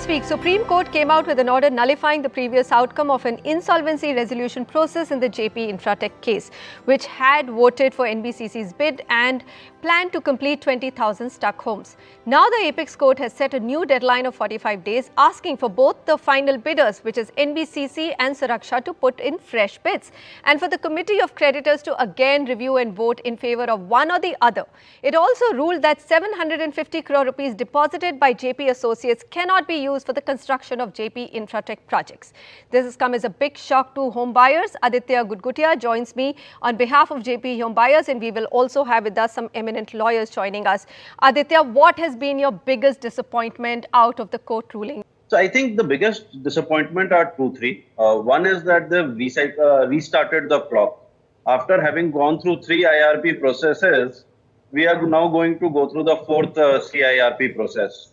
This week, Supreme Court came out with an order nullifying the previous outcome of an insolvency resolution process in the JP Infratech case, which had voted for NBCC's bid and planned to complete 20,000 stuck homes. Now the Apex Court has set a new deadline of 45 days, asking for both the final bidders, which is NBCC and Suraksha, to put in fresh bids, and for the Committee of Creditors to again review and vote in favour of one or the other. It also ruled that 750 crore rupees deposited by JP Associates cannot be used for the construction of JP Infratech projects. This has come as a big shock to home buyers. Aditya Gudgutia joins me on behalf of JP Home Buyers, and we will also have with us some eminent lawyers joining us. Aditya, what has been your biggest disappointment out of the court ruling? So I think the biggest disappointment are three. One is that they've restarted the clock. After having gone through 3 IRP processes, we are now going to go through the 4th CIRP process.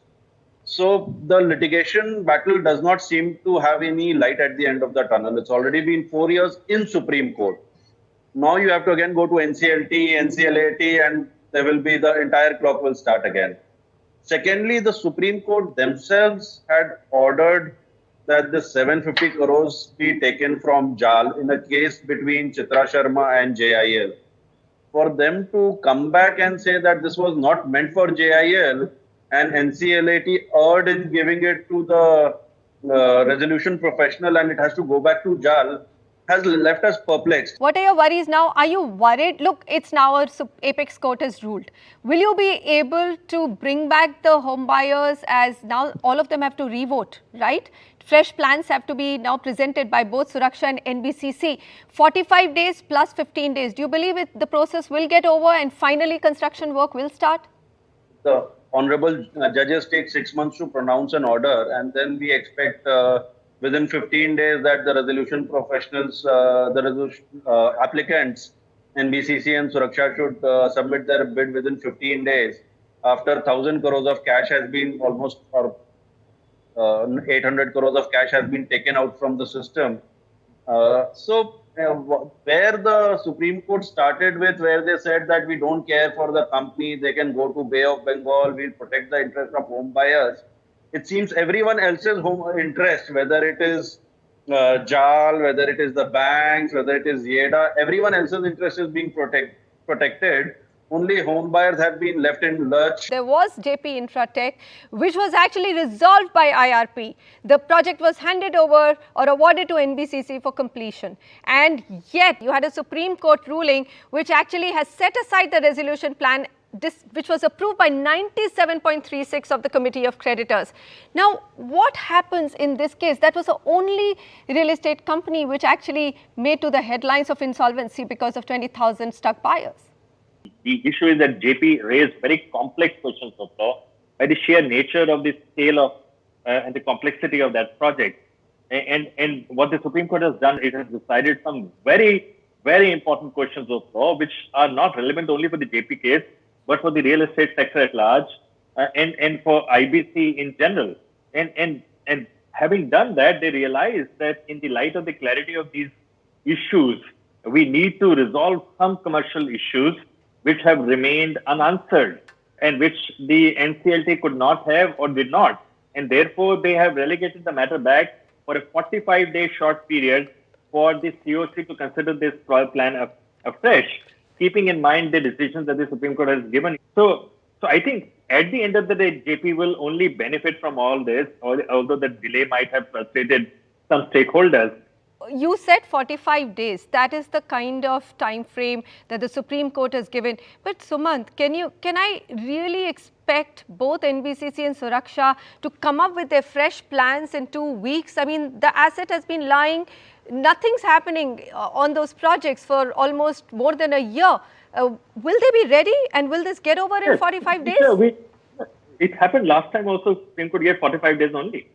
So the litigation battle does not seem to have any light at the end of the tunnel. It's already been 4 years in Supreme Court. Now you have to again go to NCLT, NCLAT, and there will be the entire clock will start again. Secondly, the Supreme Court themselves had ordered that the 750 crores be taken from JAL in a case between Chitra Sharma and JIL. For them to come back and say that this was not meant for JIL and NCLAT erred in giving it to the resolution professional and it has to go back to JAL has left us perplexed. What are your worries now? Are you worried? Look, it's now our Apex Court has ruled. Will you be able to bring back the home buyers, as now all of them have to re-vote, right? Fresh plans have to be now presented by both Suraksha and NBCC. 45 days plus 15 days. Do you believe the process will get over and finally construction work will start? The honorable judges take 6 months to pronounce an order, and then we expect within 15 days that the resolution professionals, applicants, NBCC and Suraksha should submit their bid within 15 days. After 1,000 crores of cash has been 800 crores of cash has been taken out from the system. Where the Supreme Court started with, where they said that we don't care for the company, they can go to Bay of Bengal, we'll protect the interest of home buyers. It seems everyone else's home interest, whether it is JAL, whether it is the banks, whether it is YEDA, everyone else's interest is being protected. Only home buyers have been left in lurch. There was JP Infratech, which was actually resolved by IRP. The project was handed over or awarded to NBCC for completion. And yet, you had a Supreme Court ruling which actually has set aside the resolution plan, which was approved by 97.36 of the Committee of Creditors. Now, what happens in this case? That was the only real estate company which actually made to the headlines of insolvency because of 20,000 stuck buyers. The issue is that JP raised very complex questions of law by the sheer nature of the scale of and the complexity of that project. And what the Supreme Court has done, it has decided some very, very important questions of law, which are not relevant only for the JP case, but for the real estate sector at large and for IBC in general. And having done that, they realized that in the light of the clarity of these issues, we need to resolve some commercial issues which have remained unanswered and which the NCLT could not have or did not. And therefore, they have relegated the matter back for a 45-day short period for the COC to consider this plan afresh, keeping in mind the decisions that the Supreme Court has given. So I think at the end of the day, JP will only benefit from all this, although the delay might have frustrated some stakeholders. You said 45 days. That is the kind of time frame that the Supreme Court has given. But Sumant, can I really expect both NBCC and Suraksha to come up with their fresh plans in 2 weeks? I mean, the asset has been lying. Nothing's happening on those projects for almost more than a year. Will they be ready, and will this get over in 45 days? It happened last time also. Supreme Court gave 45 days only.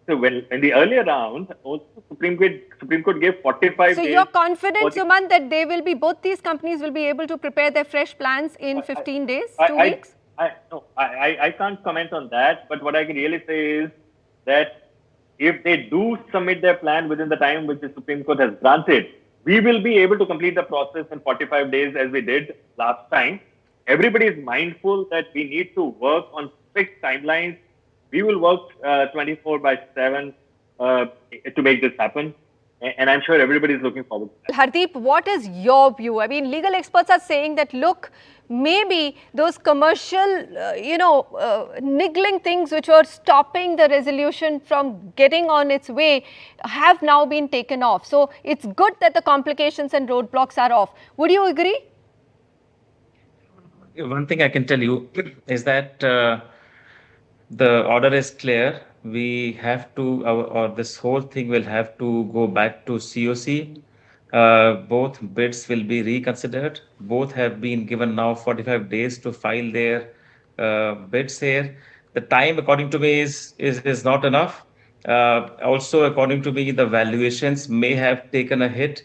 So when in the earlier round, also Supreme Court gave 45 days. So you're confident, Sumant, that both these companies will be able to prepare their fresh plans in 15 days, 2 weeks? I can't comment on that. But what I can really say is that if they do submit their plan within the time which the Supreme Court has granted, we will be able to complete the process in 45 days as we did last time. Everybody is mindful that we need to work on strict timelines We will work 24/7 to make this happen. And I'm sure everybody is looking forward to that. Hardeep, what is your view? I mean, legal experts are saying that, look, maybe those commercial, niggling things which were stopping the resolution from getting on its way have now been taken off. So it's good that the complications and roadblocks are off. Would you agree? One thing I can tell you is that the order is clear. We have to, or this whole thing will have to go back to COC. Both bids will be reconsidered. Both have been given now 45 days to file their bids here. The time, according to me, is not enough. Also, according to me, the valuations may have taken a hit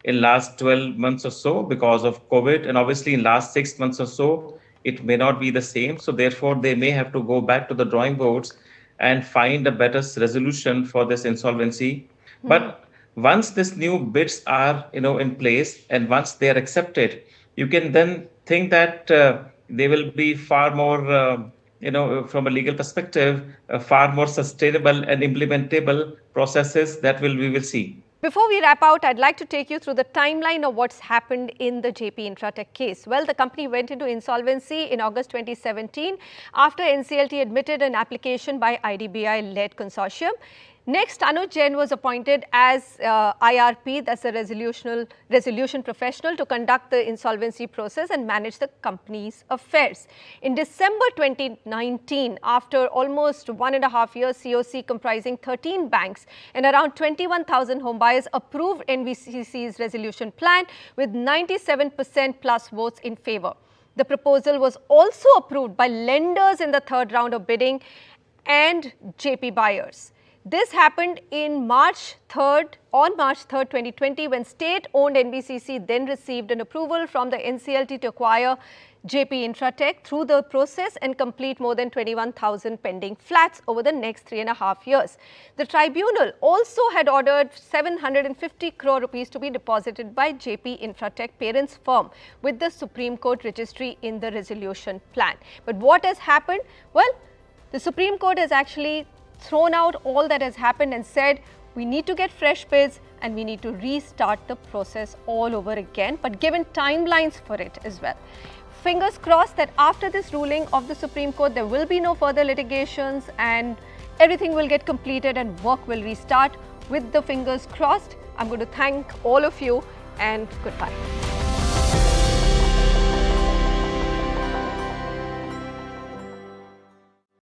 in last 12 months or so because of COVID, and obviously in last 6 months or so, it may not be the same. So therefore, they may have to go back to the drawing boards and find a better resolution for this insolvency. But once this new bids are, in place, and once they are accepted, you can then think that they will be far more, from a legal perspective, far more sustainable and implementable processes that we will see. Before we wrap out, I'd like to take you through the timeline of what's happened in the JP Infratech case. Well, the company went into insolvency in August 2017 after NCLT admitted an application by IDBI-led consortium. Next, Anuj Jain was appointed as IRP, that's a resolution professional, to conduct the insolvency process and manage the company's affairs. In December 2019, after almost 1.5 years, COC comprising 13 banks and around 21,000 homebuyers approved NBCC's resolution plan with 97% plus votes in favor. The proposal was also approved by lenders in the third round of bidding and JP buyers. This happened on March 3rd, 2020, when state-owned NBCC then received an approval from the NCLT to acquire JP Infratech through the process and complete more than 21,000 pending flats over the next 3.5 years. The tribunal also had ordered 750 crore rupees to be deposited by JP Infratech parents firm with the Supreme Court registry in the resolution plan. But what has happened? Well, the Supreme Court has actually thrown out all that has happened and said we need to get fresh bids and we need to restart the process all over again, but given timelines for it as well. Fingers crossed that after this ruling of the Supreme Court, there will be no further litigations and everything will get completed and work will restart. With the fingers crossed, I'm going to thank all of you and goodbye.